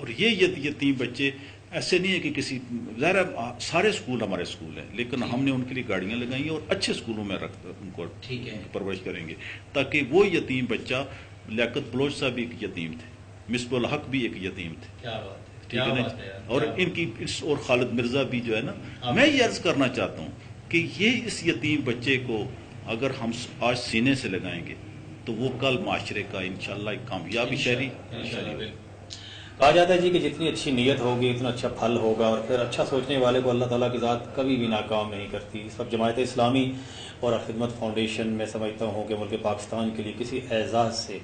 اور یہ یتیم بچے ایسے نہیں ہے کہ کسی ظاہر سارے اسکول ہمارے اسکول ہیں، لیکن ہم نے ان کے لیے گاڑیاں لگائی ہیں اور اچھے اسکولوں میں ان کو پرورش کریں گے تاکہ وہ یتیم بچہ، لیاقت بلوچ صاحب بھی ایک یتیم تھے، مصباح الحق بھی ایک یتیم تھے، کیا بات ہے، ٹھیک ہے نا، اور ان کی اور خالد مرزا بھی جو ہے نا، میں یہ عرض کرنا چاہتا ہوں کہ یہ اس یتیم بچے کو اگر ہم آج سینے سے لگائیں گے تو وہ کل معاشرے کا انشاءاللہ ایک کامیابی شہری ہوگا۔ کہا جاتا ہے جی کہ جتنی اچھی نیت ہوگی اتنا اچھا پھل ہوگا، اور پھر اچھا سوچنے والے کو اللہ تعالیٰ کی ذات کبھی بھی ناکام نہیں کرتی۔ اس وقت جماعت اسلامی اور خدمت فاؤنڈیشن میں سمجھتا ہوں کہ ملک پاکستان کے لیے کسی اعزاز سے،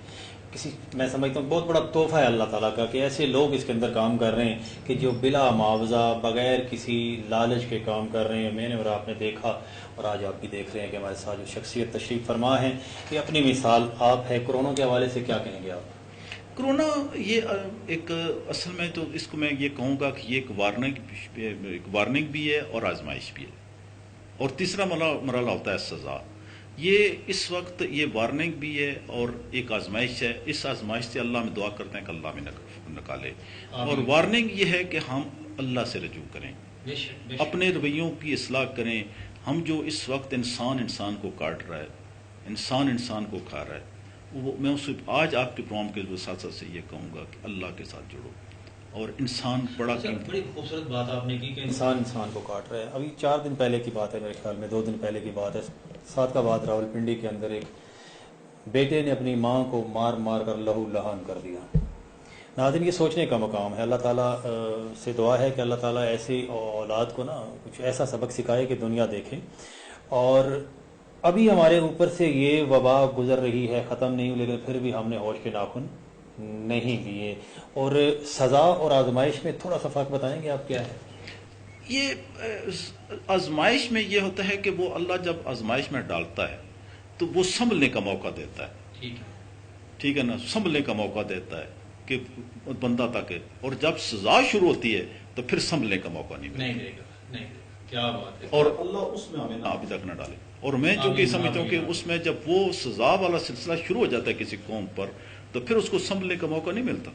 میں سمجھتا ہوں بہت بڑا تحفہ ہے اللہ تعالیٰ کا کہ ایسے لوگ اس کے اندر کام کر رہے ہیں کہ جو بلا معاوضہ بغیر کسی لالچ کے کام کر رہے ہیں۔ میں نے اور آپ نے دیکھا، اور آج آپ بھی دیکھ رہے ہیں کہ ہمارے ساتھ جو شخصیت تشریف فرما ہے، کہ اپنی مثال آپ ہے۔ کورونا کے حوالے سے کیا کہیں گے آپ؟ کرونا یہ ایک اصل میں تو اس کو میں یہ کہوں گا کہ یہ ایک وارننگ بھی ہے اور آزمائش بھی ہے، اور تیسرا مرحلہ ہوتا ہے سزا۔ یہ اس وقت یہ وارننگ بھی ہے اور ایک آزمائش ہے۔ اس آزمائش سے اللہ میں دعا کرتے ہیں کہ اللہ میں نکالے، اور وارننگ یہ ہے کہ ہم اللہ سے رجوع کریں، اپنے رویوں کی اصلاح کریں۔ ہم جو اس وقت انسان کو کاٹ رہا ہے، انسان کو کھا رہا ہے، میں اسے آج آپ کے پروگرام کے ساتھ سے یہ کہوں گا کہ اللہ کے ساتھ جڑو، اور انسان بڑی خوبصورت بات آپ نے کی کہ انسان کو کاٹ رہا ہے۔ ابھی 4 دن پہلے کی بات ہے، میرے خیال میں 2 دن پہلے کی بات ہے، صادقآباد راولپنڈی کے اندر ایک بیٹے نے اپنی ماں کو مار مار کر لہو لہان کر دیا۔ ناظرین، یہ سوچنے کا مقام ہے۔ اللہ تعالیٰ سے دعا ہے کہ اللہ تعالیٰ ایسی اولاد کو نا کچھ ایسا سبق سکھائے کہ دنیا دیکھے۔ اور ابھی ہمارے اوپر سے یہ وبا گزر رہی ہے، ختم نہیں ہوئی، لیکن پھر بھی ہم نے ہوش کے ناخن نہیں لیے۔ اور سزا اور آزمائش میں تھوڑا سا فرق بتائیں گے آپ کیا ہے؟ یہ آزمائش میں یہ ہوتا ہے کہ وہ اللہ جب آزمائش میں ڈالتا ہے تو وہ سنبھلنے کا موقع دیتا ہے، ٹھیک ہے نا، سنبھلنے کا موقع دیتا ہے کہ بندہ تک، اور جب سزا شروع ہوتی ہے تو پھر سنبھلنے کا موقع نہیں دے گا۔ کیا بات ہے، اور اللہ اس میں ہمیں ابھی تک نہ ڈالے۔ اور میں جو کہ سمجھتا ہوں کہ اس میں جب وہ سزا والا سلسلہ شروع ہو جاتا ہے کسی قوم پر تو پھر اس کو سنبھلنے کا موقع نہیں ملتا،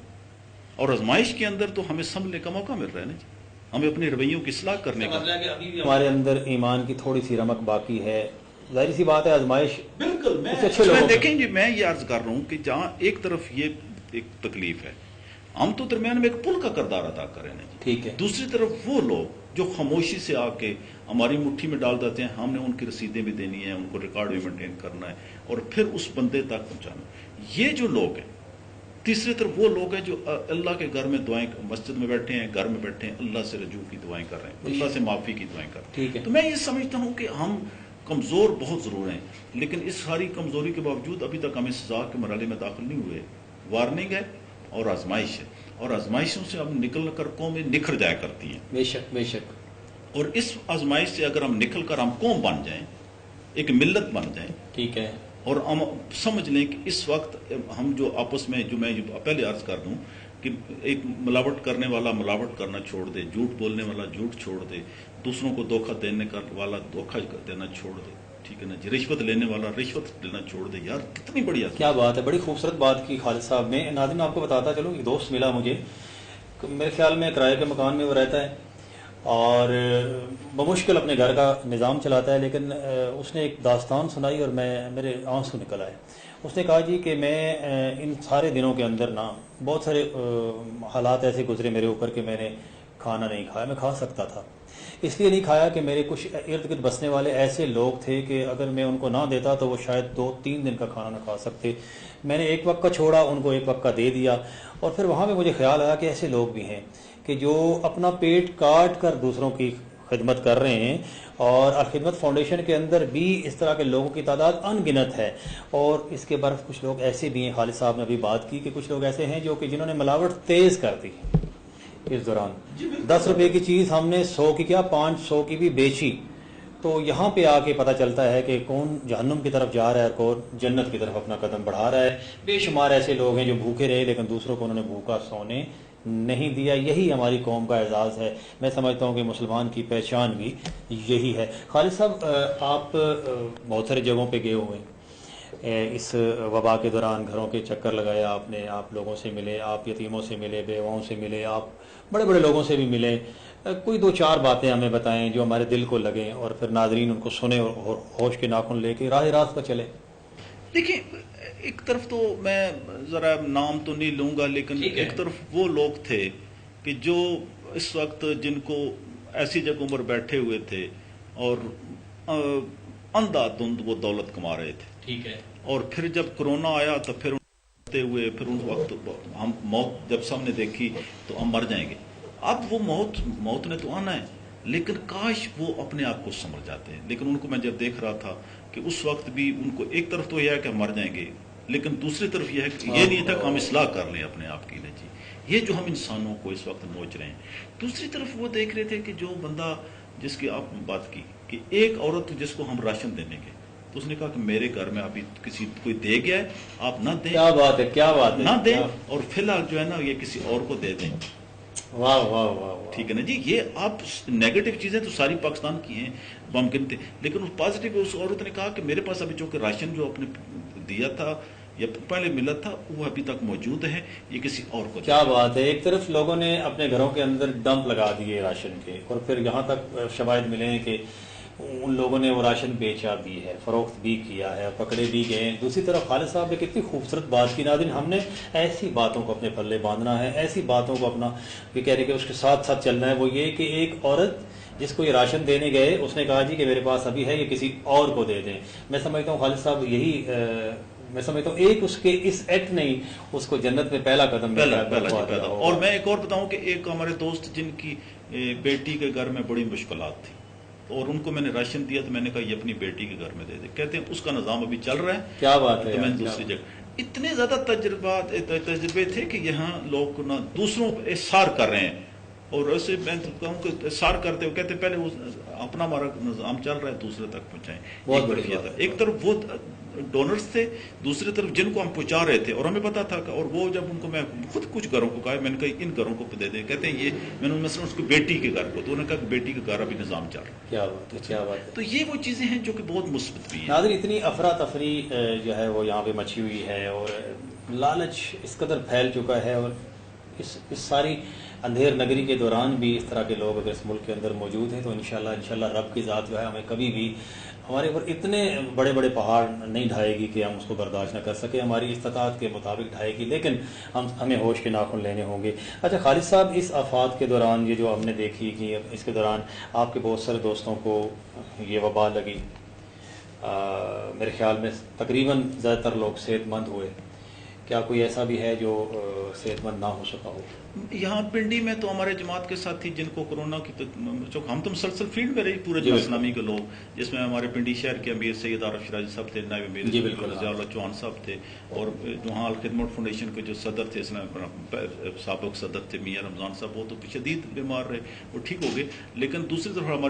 اور آزمائش کے اندر تو ہمیں سنبھلنے کا موقع مل رہا ہے نا جی، ہمیں اپنے رویوں کی اصلاح کرنے کا۔ مطلب کہ ابھی بھی ہمارے اندر ایمان کی تھوڑی سی رمق باقی ہے، ظاہر سی بات ہے آزمائش بالکل۔ میں دیکھیں جی، میں یہ عرض کر رہا ہوں کہ جہاں ایک طرف یہ ایک تکلیف ہے، ہم تو درمیان میں ایک پل کا کردار ادا کر رہے ہیں جی، ٹھیک ہے، دوسری طرف وہ لوگ جو خاموشی سے آ کے ہماری مٹھی میں ڈال دیتے ہیں، ہم نے ان کی رسیدیں بھی دینی ہیں، ان کو ریکارڈ بھی مینٹین کرنا ہے، اور پھر اس بندے تک پہنچانا۔ یہ جو لوگ ہیں، تیسری طرف وہ لوگ ہیں جو اللہ کے گھر میں دعائیں، مسجد میں بیٹھے ہیں، گھر میں بیٹھے ہیں، اللہ سے رجوع کی دعائیں کر رہے ہیں، اللہ سے معافی کی دعائیں کر رہے ہیں۔ تو میں یہ سمجھتا ہوں کہ ہم کمزور بہت ضرور ہیں، لیکن اس ساری کمزوری کے باوجود ابھی تک ہمیں سزا کے مرحلے میں داخل نہیں ہوئے۔ وارننگ ہے اور آزمائش ہے، اور آزمائشوں سے ہم نکل کر قومیں نکھر جایا کرتی ہیں۔ بے شک بے شک۔ اور اس آزمائش سے اگر ہم نکل کر ہم قوم بن جائیں، ایک ملت بن جائیں، ٹھیک ہے، اور ہم سمجھ لیں کہ اس وقت ہم جو آپس میں، جو میں پہلے عرض کر دوں کہ ایک ملاوٹ کرنے والا ملاوٹ کرنا چھوڑ دے، جھوٹ بولنے والا جھوٹ چھوڑ دے، دوسروں کو دھوکہ دینے والا دھوکہ دینا چھوڑ دے، ٹھیک ہے نا جی، رشوت لینے والا رشوت لینا چھوڑ دے۔ یار کتنی بڑی کیا بات ہے، بڑی خوبصورت بات کی خالد صاحب نے۔ ناظرین، آپ کو بتاتا چلوں، ایک دوست ملا مجھے، میرے خیال میں کرائے کے مکان میں وہ رہتا ہے اور بمشکل اپنے گھر کا نظام چلاتا ہے، لیکن اس نے ایک داستان سنائی اور میرے آنسو نکل آئے۔ اس نے کہا جی کہ میں ان سارے دنوں کے اندر نا بہت سارے حالات ایسے گزرے میرے اوپر کہ میں نے کھانا نہیں کھایا، میں کھا سکتا تھا، اس لیے نہیں کھایا کہ میرے کچھ ارد گرد بسنے والے ایسے لوگ تھے کہ اگر میں ان کو نہ دیتا تو وہ شاید 2-3 دن کا کھانا نہ کھا سکتے۔ میں نے ایک وقت کا چھوڑا، ان کو ایک وقت کا دے دیا، اور پھر وہاں پہ مجھے خیال آیا کہ ایسے لوگ بھی ہیں کہ جو اپنا پیٹ کاٹ کر دوسروں کی خدمت کر رہے ہیں، اور خدمت فاؤنڈیشن کے اندر بھی اس طرح کے لوگوں کی تعداد ان گنت ہے۔ اور اس کے برعکس کچھ لوگ ایسے بھی ہیں، خالد صاحب نے ابھی بات کی کہ کچھ لوگ ایسے ہیں جو کہ جنہوں نے ملاوٹ تیز کر دی اس دوران۔ 10 روپے کی چیز ہم نے 100 کی کیا 500 کی بھی بیچی۔ تو یہاں پہ آ کے پتہ چلتا ہے کہ کون جہنم کی طرف جا رہا ہے اور کون جنت کی طرف اپنا قدم بڑھا رہا ہے۔ بے شمار ایسے لوگ ہیں جو بھوکے رہے لیکن دوسروں کو انہوں نے بھوکا سونے نہیں دیا۔ یہی ہماری قوم کا اعزاز ہے۔ میں سمجھتا ہوں کہ مسلمان کی پہچان بھی یہی ہے۔ خالد صاحب، آپ بہت سارے جگہوں پہ گئے ہوئے ہیں، اس وبا کے دوران گھروں کے چکر لگائے آپ نے، آپ لوگوں سے ملے، آپ یتیموں سے ملے، بیواؤں سے ملے، آپ بڑے بڑے لوگوں سے بھی ملے. کوئی دو چار باتیں ہمیں بتائیں جو ہمارے دل کو لگیں اور پھر ناظرین ان کو سنیں اور ہوش کے ناخن لے کے راہ راست پر چلے. دیکھیں، ایک طرف تو میں ذرا نام تو نہیں لوں گا، لیکن ایک طرف وہ لوگ تھے کہ جو اس وقت جن کو ایسی جگہوں پر بیٹھے ہوئے تھے اور اندھا دھند وہ دولت کما رہے تھے. ٹھیک ہے. اور پھر جب کرونا آیا تو پھر ہوئے، پھر ان وقت ہم موت جب سامنے دیکھی تو ہم مر جائیں گے. اب وہ موت نے تو آنا ہے، لیکن کاش وہ اپنے آپ کو سمجھ جاتے ہیں. لیکن ان کو میں جب دیکھ رہا تھا کہ اس وقت بھی ان کو ایک طرف تو یہ ہے کہ ہم مر جائیں گے، لیکن دوسری طرف یہ ہے کہ یہ نہیں تھا کہ ہم اصلاح کر لیں اپنے آپ کی. جی، یہ جو ہم انسانوں کو اس وقت نوچ رہے ہیں. دوسری طرف وہ دیکھ رہے تھے کہ جو بندہ جس کی آپ بات کی کہ ایک عورت جس کو ہم راشن دینے گے تو اس نے کہا کہ میرے گھر میں ابھی کوئی دے گیا ہے، آپ نہ دیں. کیا بات ہے، کیا بات ہے، نہ دیں اور فی الحال جو ہے نا یہ کسی اور کو دے دیں. واہ واہ واہ. ٹھیک ہے نا جی. یہ آپ نیگیٹو چیزیں تو ساری پاکستان کی ہیں ممکن تھے، لیکن اس پازیٹیو اس عورت نے کہا کہ میرے پاس ابھی چونکہ راشن جو آپ نے دیا تھا یا پہلے ملا تھا وہ ابھی تک موجود ہے، یہ کسی اور کو. کیا بات ہے. ایک طرف لوگوں نے اپنے گھروں کے اندر ڈمپ لگا دیے راشن کے، اور پھر یہاں تک شواہد ملے ہیں کہ ان لوگوں نے وہ راشن بیچا بھی ہے، فروخت بھی کیا ہے، پکڑے بھی گئے. دوسری طرف خالد صاحب نے کتنی خوبصورت بات کی. ناظرین، ہم نے ایسی باتوں کو اپنے پلے باندھنا ہے، ایسی باتوں کو اپنا یہ کہہ رہے کہ اس کے ساتھ ساتھ چلنا ہے. وہ یہ کہ ایک عورت جس کو یہ راشن دینے گئے اس نے کہا جی کہ میرے پاس ابھی ہے، یہ کسی اور کو دے دیں. میں سمجھتا ہوں خالد صاحب یہی میں سمجھتا ہوں ایک اس کے اس ایکٹ نے اس کو جنت میں پہلا قدم پہلا. اور میں ایک اور بتاؤں کہ ایک ہمارے دوست جن کی بیٹی کے گھر میں بڑی مشکلات تھی اور ان کو میں نے راشن دیا تو میں نے کہا یہ اپنی بیٹی کے گھر میں دے دے. کہتے ہیں اس کا نظام ابھی چل رہا ہے. کیا بات ہے. تو میں نے دوسری جگہ اتنے زیادہ تجربے تھے کہ یہاں لوگ نہ دوسروں پہ احسار کر رہے ہیں. اور ایسے میں کہوں کہ احسار کرتے ہوئے کہتے ہیں پہلے اپنا ہمارا نظام چل رہا ہے دوسرے تک پہنچائیں. بہت بڑھیا تھا. ایک طرف وہ ڈونرز تھے، دوسری طرف جن کو ہم پہنچا رہے تھے اور ہمیں پتا تھا. اور وہ جب ان کو میں خود کچھ گھروں کو کہا، میں نے کہا ان گھروں کو دے دیں. کہتے ہیں یہ میں نے مثلا اس کو بیٹی کے گھر کو، تو انہوں نے کہا کہ بیٹی کے گھر ابھی نظام چل رہا ہے. کیا بات ہے، کیا بات ہے. تو یہ وہ چیزیں ہیں جو کہ بہت مثبت بھی ہیں. ناظرین، اتنی افراتفری جو ہے وہ یہاں پہ مچی ہوئی ہے اور لالچ اس قدر پھیل چکا ہے، اور اس ساری اندھیر نگری کے دوران بھی اس طرح کے لوگ اگر اس ملک کے اندر موجود ہیں تو انشاءاللہ رب کی ذات جو ہے ہمیں کبھی بھی ہمارے اوپر اتنے بڑے بڑے پہاڑ نہیں ڈھائے گی کہ ہم اس کو برداشت نہ کر سکیں. ہماری استطاعت کے مطابق ڈھائے گی، لیکن ہمیں ہوش کے ناخن لینے ہوں گے. اچھا خالد صاحب، اس آفات کے دوران یہ جو ہم نے دیکھی کہ اس کے دوران آپ کے بہت سارے دوستوں کو یہ وبا لگی، میرے خیال میں تقریباً زیادہ تر لوگ صحت مند ہوئے. کیا کوئی ایسا بھی ہے جو صحت مند نہ ہو سکا ہو؟ یہاں پنڈی میں تو ہمارے جماعت کے ساتھی جن کو کورونا کی ہم تو مسلسل فیلڈ میں رہی پورے جماعت اسلامی کے لوگ، جس میں ہمارے پنڈی شہر کے امیر سید عارف شیرازی صاحب تھے، نائب امیر رضا اللہ چوہان صاحب تھے، اور وہاں الخدمت فاؤنڈیشن کے جو صدر تھے سابق صدر تھے میاں رمضان صاحب، وہ تو شدید بیمار رہے، وہ ٹھیک ہو گئے. لیکن دوسری طرف ہمارے